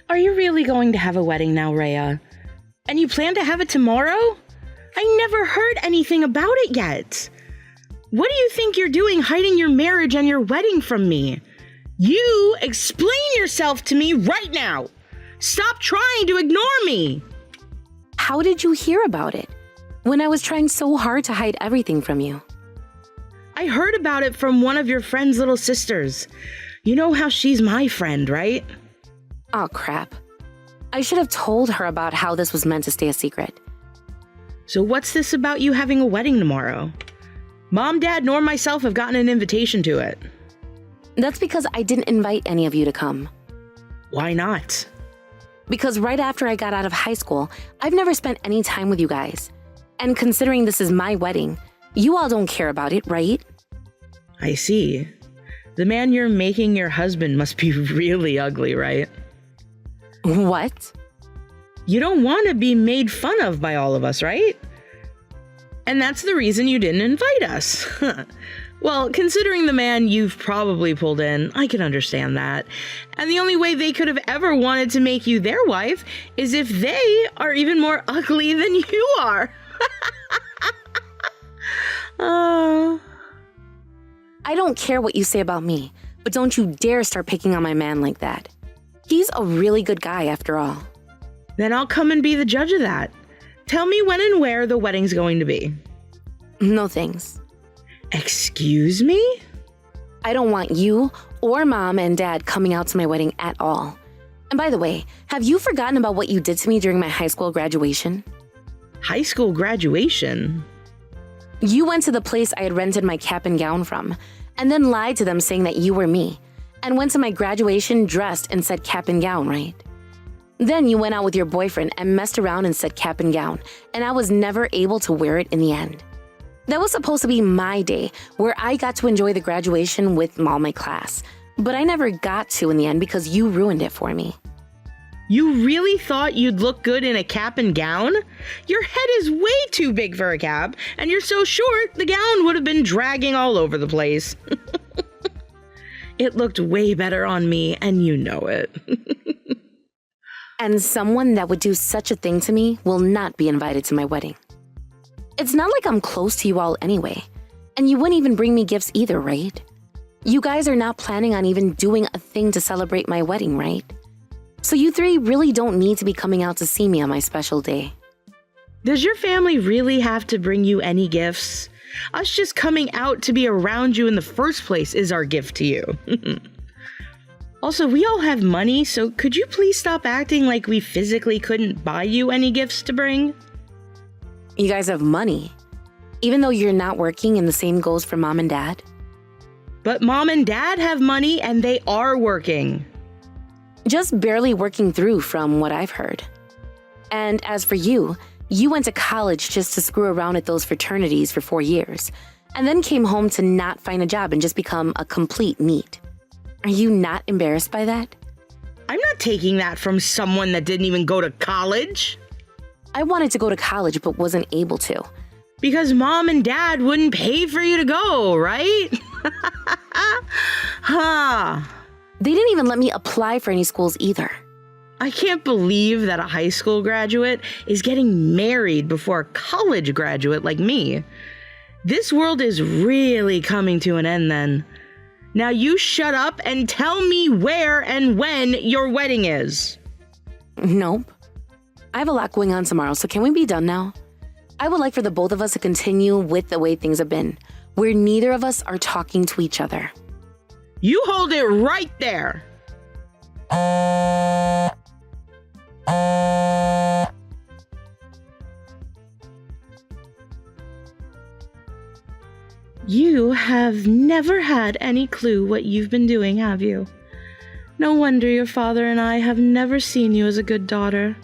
Are you really going to have a wedding now, Rhea? And you plan to have it tomorrow? I never heard anything about it yet. What do you think you're doing hiding your marriage and your wedding from me? You explain yourself to me right now. Stop trying to ignore me. How did you hear about it? When I was trying so hard to hide everything from you. I heard about it from one of your friend's little sisters. You know how she's my friend, right? Oh, crap. I should have told her about how this was meant to stay a secret. So what's this about you having a wedding tomorrow? Mom, Dad, nor myself have gotten an invitation to it. That's because I didn't invite any of you to come. Why not? Because right after I got out of high school, I've never spent any time with you guys. And considering this is my wedding, you all don't care about it, right? I see. The man you're making your husband must be really ugly, right? What? You don't want to be made fun of by all of us, right? And that's the reason you didn't invite us. Well, considering the man you've probably pulled in, I can understand that. And the only way they could have ever wanted to make you their wife is if they are even more ugly than you are. I don't care what you say about me, but don't you dare start picking on my man like that. He's a really good guy after all. Then I'll come and be the judge of that. Tell me when and where the wedding's going to be. No thanks. Excuse me? I don't want you or Mom and Dad coming out to my wedding at all. And by the way, have you forgotten about what you did to me during my high school graduation? High school graduation? You went to the place I had rented my cap and gown from, and then lied to them saying that you were me, and went to my graduation dressed and said cap and gown, right? Then you went out with your boyfriend and messed around and said cap and gown, and I was never able to wear it in the end. That was supposed to be my day, where I got to enjoy the graduation with all my class, but I never got to in the end because you ruined it for me. You really thought you'd look good in a cap and gown? Your head is way too big for a cap, and you're so short, the gown would have been dragging all over the place. It looked way better on me, and you know it. And someone that would do such a thing to me will not be invited to my wedding. It's not like I'm close to you all anyway, and you wouldn't even bring me gifts either, right? You guys are not planning on even doing a thing to celebrate my wedding, right? So you three really don't need to be coming out to see me on my special day. Does your family really have to bring you any gifts? Us just coming out to be around you in the first place is our gift to you. Also, we all have money, so could you please stop acting like we physically couldn't buy you any gifts to bring? You guys have money, even though you're not working, and the same goes for Mom and Dad? But Mom and Dad have money and they are working. Just barely working through from what I've heard. And as for you, you went to college just to screw around at those fraternities for 4 years, and then came home to not find a job and just become a complete NEET. Are you not embarrassed by that? I'm not taking that from someone that didn't even go to college. I wanted to go to college but wasn't able to. Because Mom and Dad wouldn't pay for you to go, right? Huh. They didn't even let me apply for any schools either. I can't believe that a high school graduate is getting married before a college graduate like me. This world is really coming to an end then. Now you shut up and tell me where and when your wedding is. Nope. I have a lot going on tomorrow, so can we be done now? I would like for the both of us to continue with the way things have been, where neither of us are talking to each other. You hold it right there. You have never had any clue what you've been doing, have you? No wonder your father and I have never seen you as a good daughter.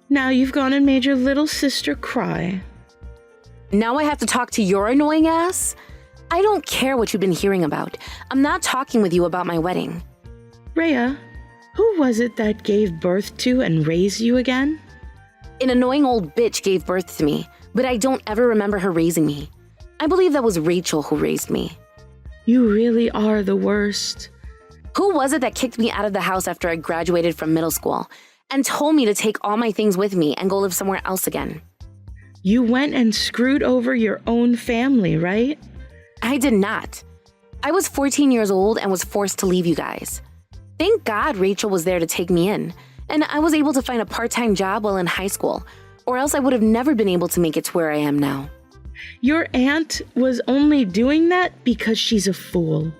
Now you've gone and made your little sister cry. Now I have to talk to your annoying ass? I don't care what you've been hearing about. I'm not talking with you about my wedding. Rhea, who was it that gave birth to and raised you again? An annoying old bitch gave birth to me, but I don't ever remember her raising me. I believe that was Rachel who raised me. You really are the worst. Who was it that kicked me out of the house after I graduated from middle school and told me to take all my things with me and go live somewhere else again? You went and screwed over your own family, right? I did not. I was 14 years old and was forced to leave you guys. Thank God Rachel was there to take me in, and I was able to find a part-time job while in high school, or else I would have never been able to make it to where I am now. Your aunt was only doing that because she's a fool.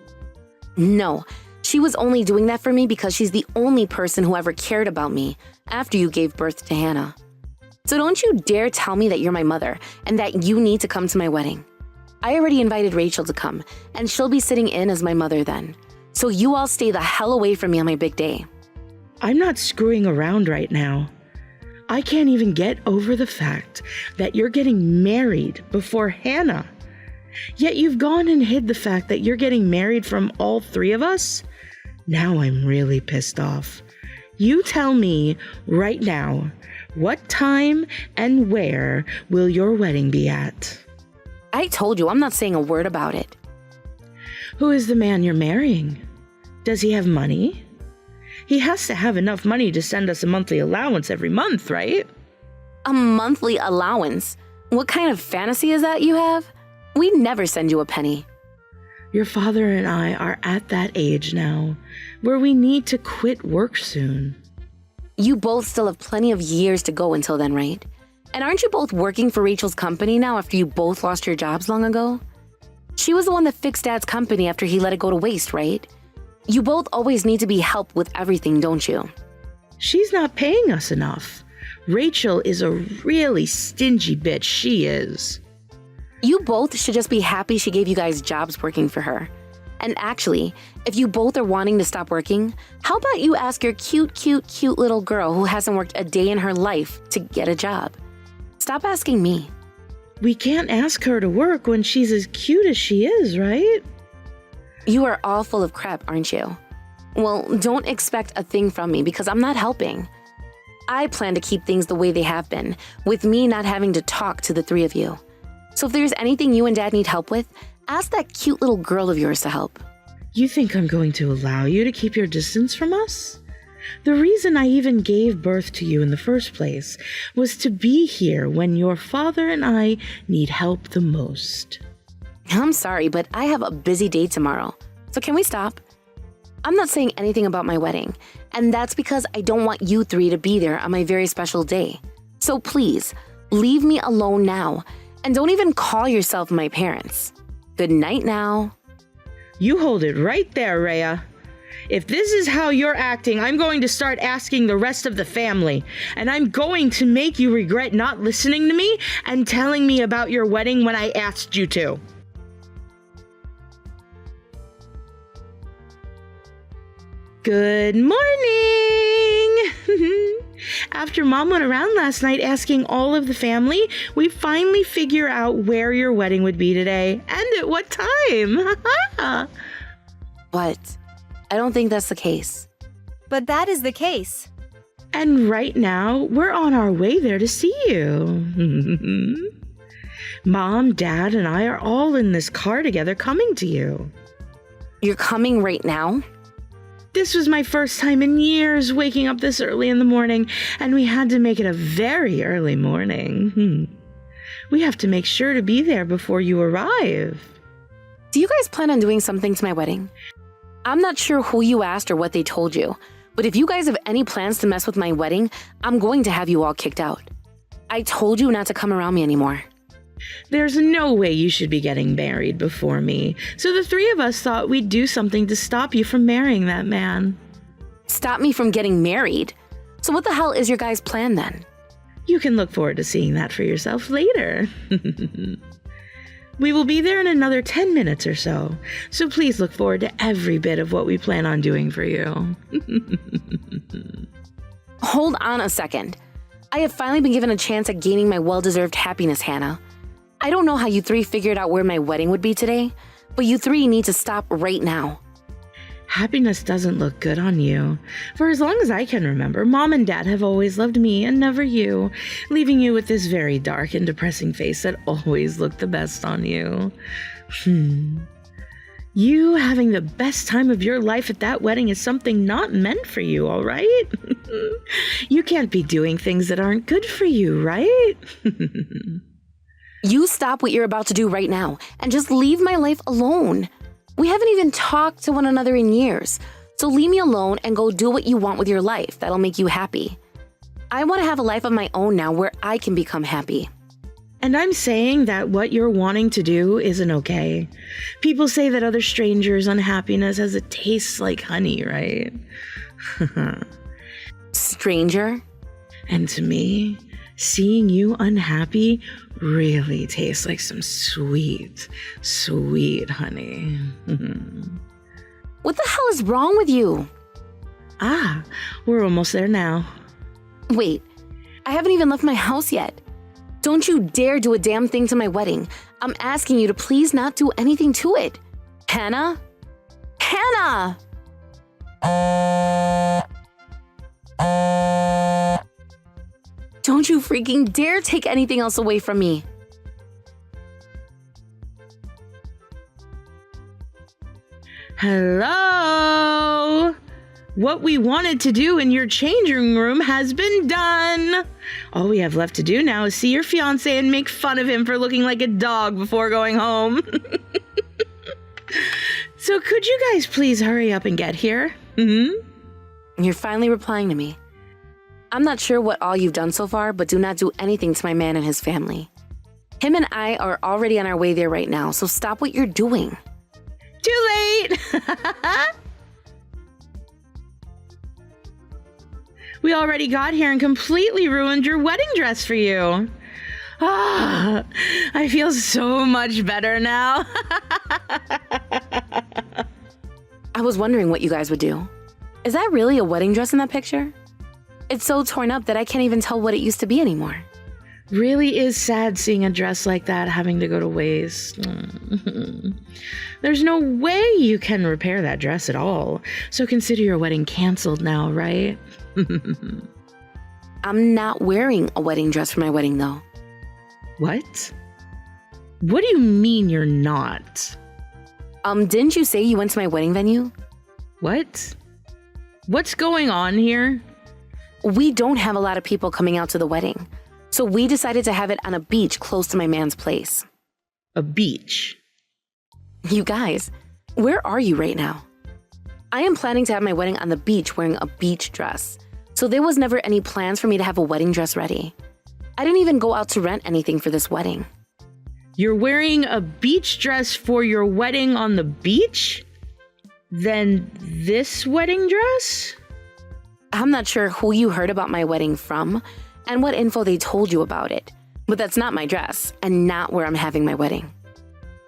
No, she was only doing that for me because she's the only person who ever cared about me after you gave birth to Hannah. So don't you dare tell me that you're my mother and that you need to come to my wedding. I already invited Rachel to come, and she'll be sitting in as my mother then. So you all stay the hell away from me on my big day. I'm not screwing around right now. I can't even get over the fact that you're getting married before Hannah. Yet you've gone and hid the fact that you're getting married from all three of us? Now I'm really pissed off. You tell me right now, what time and where will your wedding be at? I told you, I'm not saying a word about it. Who is the man you're marrying? Does he have money? He has to have enough money to send us a monthly allowance every month, right? A monthly allowance? What kind of fantasy is that you have? We never send you a penny. Your father and I are at that age now where we need to quit work soon. You both still have plenty of years to go until then, right? And aren't you both working for Rachel's company now after you both lost your jobs long ago? She was the one that fixed Dad's company after he let it go to waste, right? You both always need to be helped with everything, don't you? She's not paying us enough. Rachel is a really stingy bitch, she is. You both should just be happy she gave you guys jobs working for her. And actually, if you both are wanting to stop working, how about you ask your cute little girl who hasn't worked a day in her life to get a job? Stop asking me. We can't ask her to work when she's as cute as she is, right? You are all full of crap, aren't you? Well, don't expect a thing from me because I'm not helping. I plan to keep things the way they have been, with me not having to talk to the three of you. So if there's anything you and Dad need help with, ask that cute little girl of yours to help. You think I'm going to allow you to keep your distance from us? The reason I even gave birth to you in the first place was to be here when your father and I need help the most. I'm sorry, but I have a busy day tomorrow. So can we stop? I'm not saying anything about my wedding, and that's because I don't want you three to be there on my very special day. So please, leave me alone now, and don't even call yourself my parents. Good night now. You hold it right there, Rhea. If this is how you're acting, I'm going to start asking the rest of the family, and I'm going to make you regret not listening to me and telling me about your wedding when I asked you to. Good morning! After Mom went around last night asking all of the family, we finally figure out where your wedding would be today and at what time. But I don't think that's the case. But that is the case. And right now, we're on our way there to see you. Mom, Dad, and I are all in this car together coming to you. You're coming right now? This was my first time in years waking up this early in the morning, and we had to make it a very early morning. We have to make sure to be there before you arrive. Do you guys plan on doing something to my wedding? I'm not sure who you asked or what they told you, but if you guys have any plans to mess with my wedding, I'm going to have you all kicked out. I told you not to come around me anymore. There's no way you should be getting married before me, so the three of us thought we'd do something to stop you from marrying that man. Stop me from getting married? So what the hell is your guys' plan then? You can look forward to seeing that for yourself later. We will be there in another 10 minutes or so please look forward to every bit of what we plan on doing for you. Hold on a second. I have finally been given a chance at gaining my well-deserved happiness, Hannah. I don't know how you three figured out where my wedding would be today, but you three need to stop right now. Happiness doesn't look good on you. For as long as I can remember, Mom and Dad have always loved me and never you, leaving you with this very dark and depressing face that always looked the best on you. You having the best time of your life at that wedding is something not meant for you, all right? You can't be doing things that aren't good for you, right? You stop what you're about to do right now and just leave my life alone. We haven't even talked to one another in years, so leave me alone and go do what you want with your life that'll make you happy. I want to have a life of my own now where I can become happy. And I'm saying that what you're wanting to do isn't okay. People say that other strangers' unhappiness has a taste like honey, right? Stranger? And to me, seeing you unhappy really tastes like some sweet, sweet honey. What the hell is wrong with you? We're almost there now. Wait, I haven't even left my house yet. Don't you dare do a damn thing to my wedding. I'm asking you to please not do anything to it. Hannah? Hannah! Don't you freaking dare take anything else away from me. Hello? What we wanted to do in your changing room has been done. All we have left to do now is see your fiancé and make fun of him for looking like a dog before going home. So could you guys please hurry up and get here? You're finally replying to me. I'm not sure what all you've done so far, but do not do anything to my man and his family. Him and I are already on our way there right now, so stop what you're doing. Too late! We already got here and completely ruined your wedding dress for you. I feel so much better now. I was wondering what you guys would do. Is that really a wedding dress in that picture? It's so torn up that I can't even tell what it used to be anymore. Really is sad seeing a dress like that having to go to waste. There's no way you can repair that dress at all. So consider your wedding canceled now, right? I'm not wearing a wedding dress for my wedding, though. What? What do you mean you're not? Didn't you say you went to my wedding venue? What? What's going on here? We don't have a lot of people coming out to the wedding, so we decided to have it on a beach close to my man's place. A beach? You guys, where are you right now? I am planning to have my wedding on the beach wearing a beach dress, so there was never any plans for me to have a wedding dress ready. I didn't even go out to rent anything for this wedding. You're wearing a beach dress for your wedding on the beach? Then this wedding dress? I'm not sure who you heard about my wedding from and what info they told you about it, but that's not my dress and not where I'm having my wedding.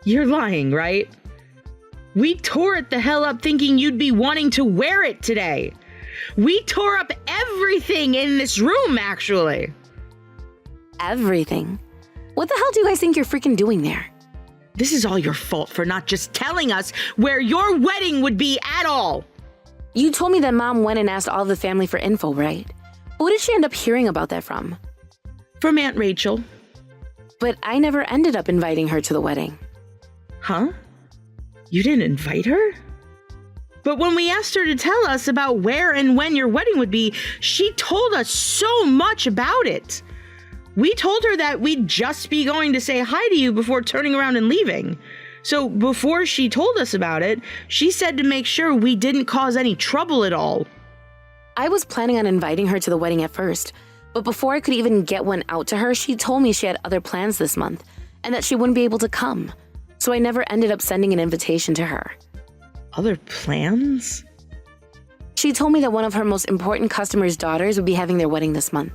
You're lying, right? We tore it the hell up thinking you'd be wanting to wear it today. We tore up everything in this room, actually. Everything? What the hell do you guys think you're freaking doing there? This is all your fault for not just telling us where your wedding would be at all. You told me that Mom went and asked all of the family for info, right? Who did she end up hearing about that from? From Aunt Rachel. But I never ended up inviting her to the wedding. Huh? You didn't invite her? But when we asked her to tell us about where and when your wedding would be, she told us so much about it. We told her that we'd just be going to say hi to you before turning around and leaving. So before she told us about it, she said to make sure we didn't cause any trouble at all. I was planning on inviting her to the wedding at first, but before I could even get one out to her, she told me she had other plans this month and that she wouldn't be able to come. So I never ended up sending an invitation to her. Other plans? She told me that one of her most important customers' daughters would be having their wedding this month.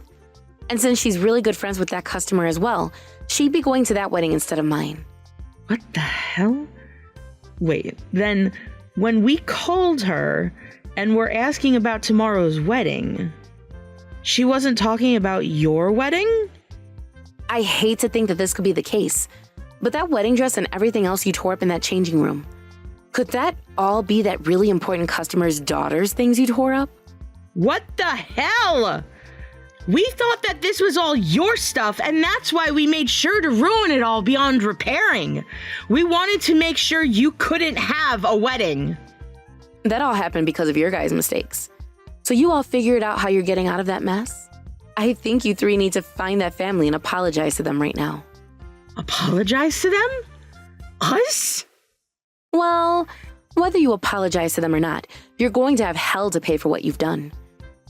And since she's really good friends with that customer as well, she'd be going to that wedding instead of mine. What the hell? Wait, then when we called her and were asking about tomorrow's wedding, she wasn't talking about your wedding? I hate to think that this could be the case, but that wedding dress and everything else you tore up in that changing room, could that all be that really important customer's daughter's things you tore up? What the hell? We thought that this was all your stuff, and that's why we made sure to ruin it all beyond repairing. We wanted to make sure you couldn't have a wedding. That all happened because of your guys' mistakes. So you all figured out how you're getting out of that mess? I think you three need to find that family and apologize to them right now. Apologize to them? Us? Well, whether you apologize to them or not, you're going to have hell to pay for what you've done.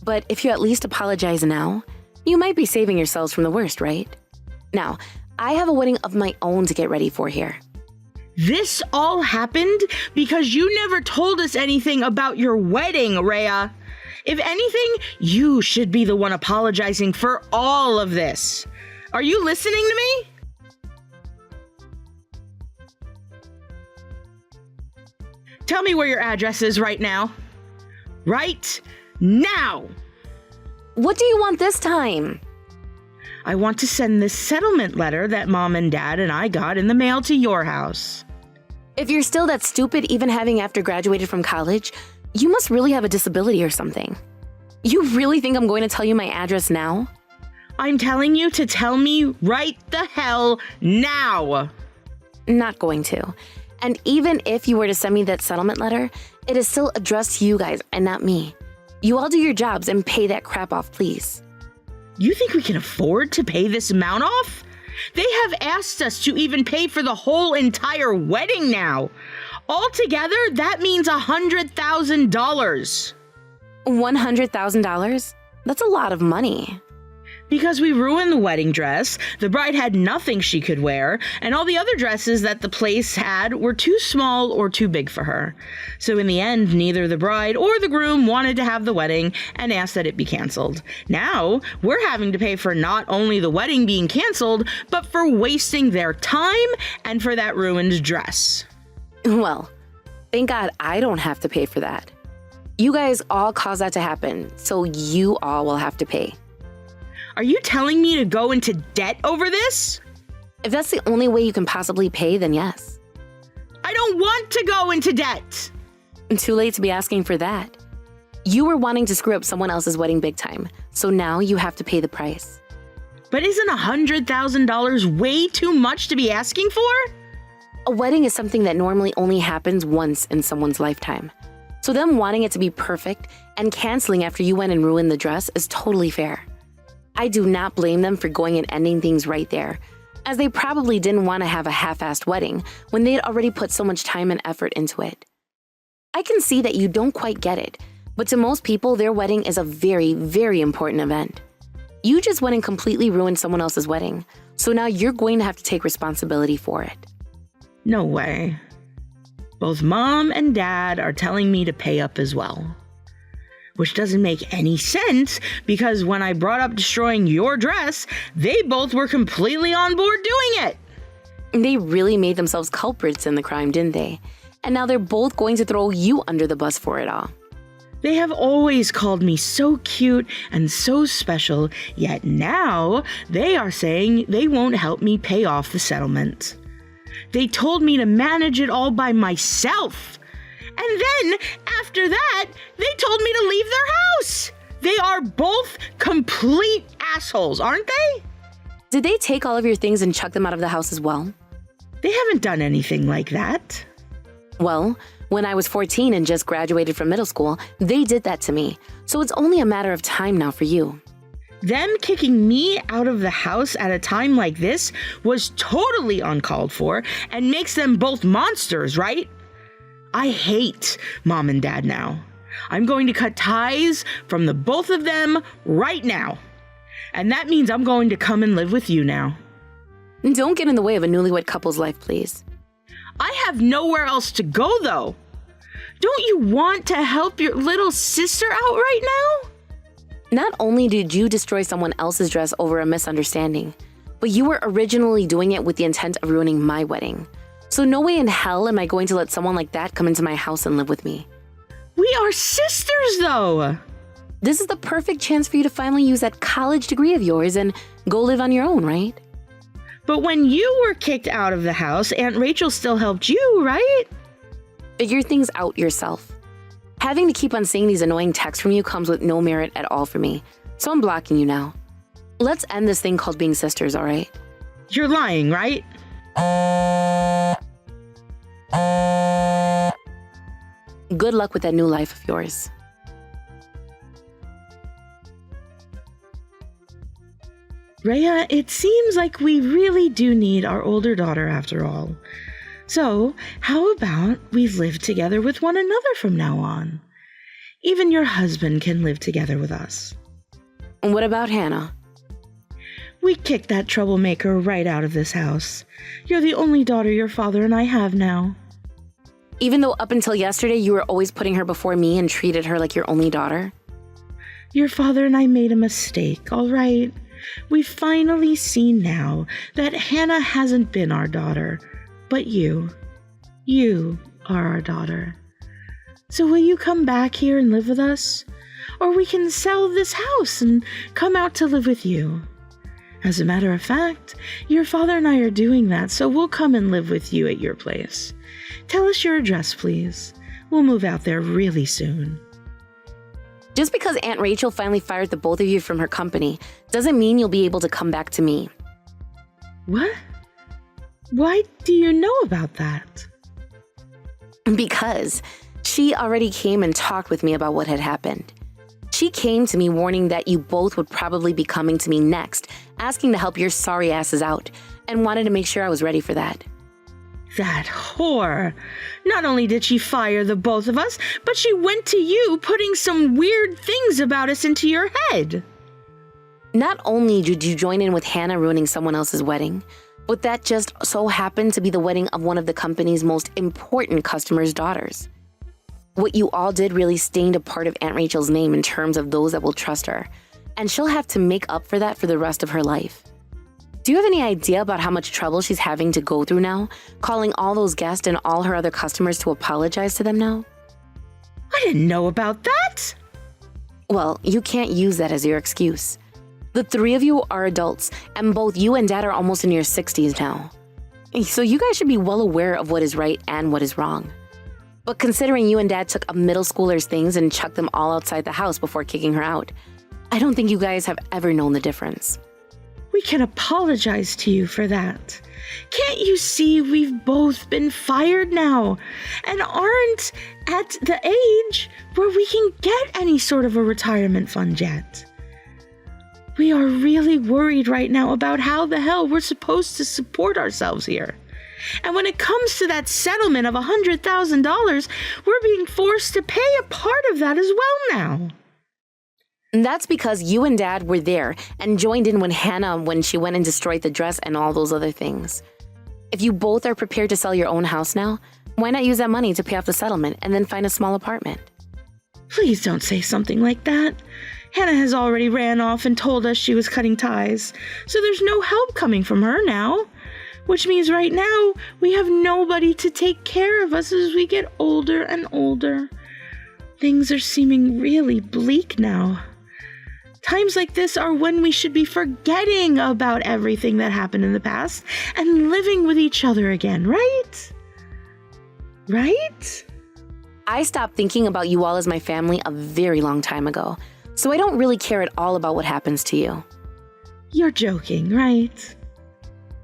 But if you at least apologize now, you might be saving yourselves from the worst, right? Now, I have a wedding of my own to get ready for here. This all happened because you never told us anything about your wedding, Rhea. If anything, you should be the one apologizing for all of this. Are you listening to me? Tell me where your address is right now. Right now! What do you want this time? I want to send this settlement letter that Mom and Dad and I got in the mail to your house. If you're still that stupid even having after graduated from college, you must really have a disability or something. You really think I'm going to tell you my address now? I'm telling you to tell me right the hell now. Not going to. And even if you were to send me that settlement letter, it is still addressed to you guys and not me. You all do your jobs and pay that crap off, please. You think we can afford to pay this amount off? They have asked us to even pay for the whole entire wedding now. Altogether, that means $100,000. $100,000? That's a lot of money. Because we ruined the wedding dress, the bride had nothing she could wear, and all the other dresses that the place had were too small or too big for her. So in the end, neither the bride or the groom wanted to have the wedding and asked that it be canceled. Now, we're having to pay for not only the wedding being canceled, but for wasting their time and for that ruined dress. Well, thank God I don't have to pay for that. You guys all caused that to happen, so you all will have to pay. Are you telling me to go into debt over this? If that's the only way you can possibly pay, then yes. I don't want to go into debt. Too late to be asking for that. You were wanting to screw up someone else's wedding big time, so now you have to pay the price. But isn't $100,000 way too much to be asking for? A wedding is something that normally only happens once in someone's lifetime. So them wanting it to be perfect and canceling after you went and ruined the dress is totally fair. I do not blame them for going and ending things right there, as they probably didn't want to have a half-assed wedding when they had already put so much time and effort into it. I can see that you don't quite get it, but to most people, their wedding is a very, very important event. You just went and completely ruined someone else's wedding, so now you're going to have to take responsibility for it. No way. Both Mom and Dad are telling me to pay up as well. Which doesn't make any sense because when I brought up destroying your dress, they both were completely on board doing it. They really made themselves culprits in the crime, didn't they? And now they're both going to throw you under the bus for it all. They have always called me so cute and so special, yet now they are saying they won't help me pay off the settlement. They told me to manage it all by myself. And then, after that, they told me to leave their house. They are both complete assholes, aren't they? Did they take all of your things and chuck them out of the house as well? They haven't done anything like that. Well, when I was 14 and just graduated from middle school, they did that to me. So it's only a matter of time now for you. Them kicking me out of the house at a time like this was totally uncalled for and makes them both monsters, right? I hate Mom and Dad now. I'm going to cut ties from the both of them right now. And that means I'm going to come and live with you now. Don't get in the way of a newlywed couple's life, please. I have nowhere else to go, though. Don't you want to help your little sister out right now? Not only did you destroy someone else's dress over a misunderstanding, but you were originally doing it with the intent of ruining my wedding. So no way in hell am I going to let someone like that come into my house and live with me. We are sisters, though. This is the perfect chance for you to finally use that college degree of yours and go live on your own, right? But when you were kicked out of the house, Aunt Rachel still helped you, right? Figure things out yourself. Having to keep on seeing these annoying texts from you comes with no merit at all for me, so I'm blocking you now. Let's end this thing called being sisters, all right? You're lying, right? Good luck with that new life of yours. Rhea, it seems like we really do need our older daughter after all. So, how about we live together with one another from now on? Even your husband can live together with us. And what about Hannah? We kicked that troublemaker right out of this house. You're the only daughter your father and I have now. Even though up until yesterday you were always putting her before me and treated her like your only daughter? Your father and I made a mistake, all right? We've finally seen now that Hannah hasn't been our daughter, but you are our daughter. So will you come back here and live with us? Or we can sell this house and come out to live with you. As a matter of fact, your father and I are doing that, so we'll come and live with you at your place. Tell us your address, please. We'll move out there really soon. Just because Aunt Rachel finally fired the both of you from her company doesn't mean you'll be able to come back to me. What? Why do you know about that? Because she already came and talked with me about what had happened. She came to me warning that you both would probably be coming to me next, asking to help your sorry asses out, and wanted to make sure I was ready for that. That whore. Not only did she fire the both of us, but she went to you putting some weird things about us into your head. Not only did you join in with Hannah ruining someone else's wedding, but that just so happened to be the wedding of one of the company's most important customers' daughters. What you all did really stained a part of Aunt Rachel's name in terms of those that will trust her, and she'll have to make up for that for the rest of her life. Do you have any idea about how much trouble she's having to go through now, calling all those guests and all her other customers to apologize to them now? I didn't know about that. Well, you can't use that as your excuse. The three of you are adults, and both you and Dad are almost in your 60s now. So you guys should be well aware of what is right and what is wrong. But considering you and Dad took a middle schooler's things and chucked them all outside the house before kicking her out, I don't think you guys have ever known the difference. We can apologize to you for that. Can't you see we've both been fired now and aren't at the age where we can get any sort of a retirement fund yet? We are really worried right now about how the hell we're supposed to support ourselves here. And when it comes to that settlement of $100,000, we're being forced to pay a part of that as well now. And that's because you and Dad were there and joined in when she went and destroyed the dress and all those other things. If you both are prepared to sell your own house now, why not use that money to pay off the settlement and then find a small apartment? Please don't say something like that. Hannah has already ran off and told us she was cutting ties, so there's no help coming from her now. Which means right now, we have nobody to take care of us as we get older and older. Things are seeming really bleak now. Times like this are when we should be forgetting about everything that happened in the past and living with each other again, right? Right? I stopped thinking about you all as my family a very long time ago, so I don't really care at all about what happens to you. You're joking, right?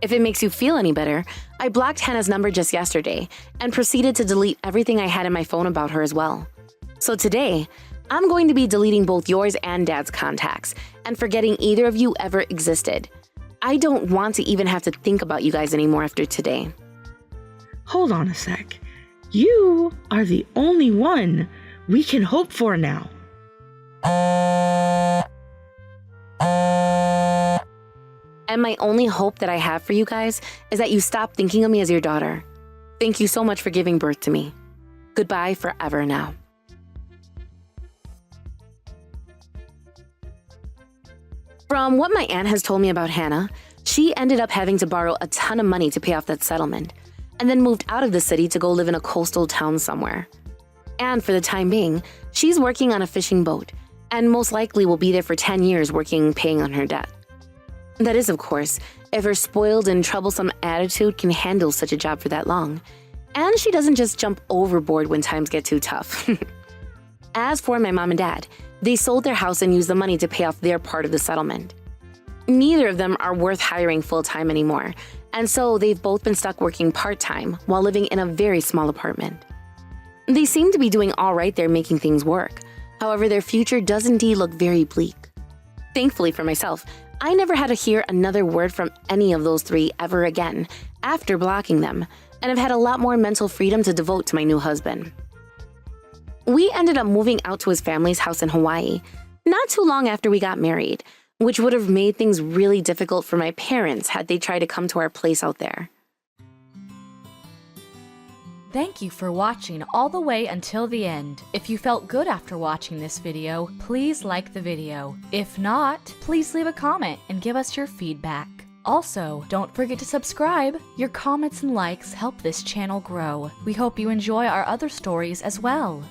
If it makes you feel any better, I blocked Hannah's number just yesterday and proceeded to delete everything I had in my phone about her as well. So today, I'm going to be deleting both yours and Dad's contacts and forgetting either of you ever existed. I don't want to even have to think about you guys anymore after today. Hold on a sec. You are the only one we can hope for now. And my only hope that I have for you guys is that you stop thinking of me as your daughter. Thank you so much for giving birth to me. Goodbye forever now. From what my aunt has told me about Hannah, she ended up having to borrow a ton of money to pay off that settlement, and then moved out of the city to go live in a coastal town somewhere. And for the time being, she's working on a fishing boat, and most likely will be there for 10 years paying on her debt. That is, of course, if her spoiled and troublesome attitude can handle such a job for that long. And she doesn't just jump overboard when times get too tough. As for my mom and dad, they sold their house and used the money to pay off their part of the settlement. Neither of them are worth hiring full-time anymore, and so they've both been stuck working part-time while living in a very small apartment. They seem to be doing all right there making things work. However, their future does indeed look very bleak. Thankfully for myself, I never had to hear another word from any of those three ever again after blocking them, and have had a lot more mental freedom to devote to my new husband. We ended up moving out to his family's house in Hawaii, not too long after we got married, which would have made things really difficult for my parents had they tried to come to our place out there. Thank you for watching all the way until the end. If you felt good after watching this video, please like the video. If not, please leave a comment and give us your feedback. Also, don't forget to subscribe. Your comments and likes help this channel grow. We hope you enjoy our other stories as well.